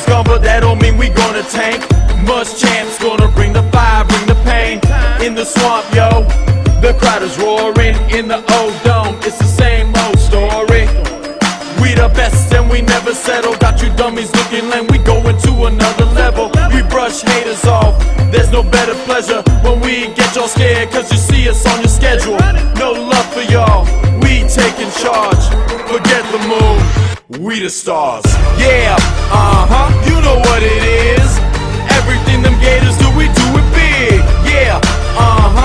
gone, but that don't mean we gonna tank. Muschamp's gonna bring the fire, bring the pain. In the swamp, yo, the crowd is roaring. In the old dome, it's the same old story. We the best and we never settle. Got you dummies looking lame, we going to another level. We brush haters off, there's no better pleasure when we get y'all scared, cause you see us on your schedule. No love for y'all, we taking charge. Forget the moon, we the stars. Yeah, you know what it is. Everything them gators do, we do it big. Yeah,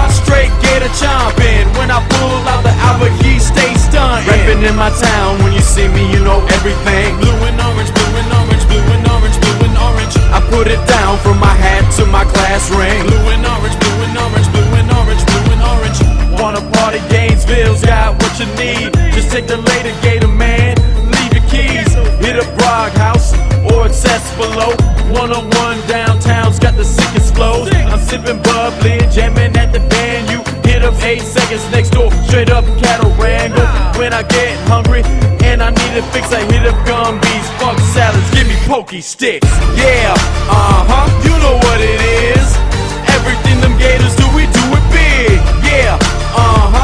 straight gator chomping. When I pull out the Albert, he stay stunting. Reppin' in my town, when you see me, you know everything. Blue and orange, blue and orange, blue and orange, blue and orange. I put it down from my hat to my class ring. Blue and orange, blue and orange, blue and orange, blue and orange. Wanna party, Gainesville's got what you need. Just take the later gator, man. Leave your keys, hit a Brog House or access below. 101 downtown's got the sickest flows. I'm sipping bubbly, jamming at the venue. Hit up 8 seconds next door, straight up cattle wrangle. When I get hungry and I need a fix, I hit up Gumby's, fuck salads, give me pokey sticks. Yeah, you know what it is. Everything them gators do, we do it big. Yeah,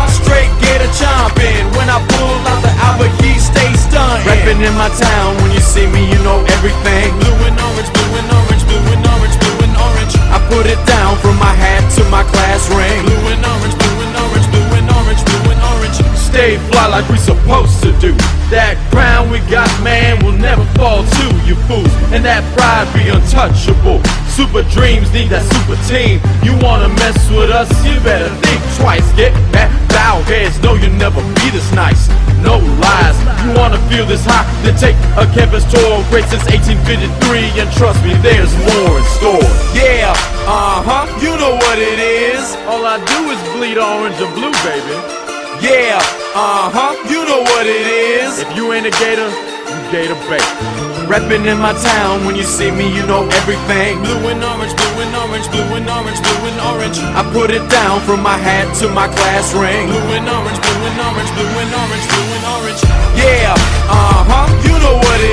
straight gator chomping. When I pull out the Albert, he stay stunting. Reppin' in my town, when you see me, you know everything. Blue and orange, blue and orange, blue and orange, blue and orange. I put it down from my hat to my class ring. Blue and orange, blue and orange, blue and orange, blue and orange. Stay fly like we supposed to do. That crown we got, man, will never fall to you fools. And that pride be untouchable. Super dreams need that super team. You wanna mess with us, you better think twice. Get back, bow heads, know you'll never be this nice. No lies, you wanna feel this high, then take a campus tour. Great since 1853, and trust me, there's more in store. Yeah, you know what it is. All I do is bleed orange and blue, baby. Yeah, you know what it is. If you ain't a gator, you gator bait. Reppin' in my town, when you see me, you know everything. Blue and orange, blue and orange, blue and orange, blue and orange. I put it down from my hat to my class ring. Blue and orange, blue and orange, blue and orange, blue and orange. Yeah, you know what it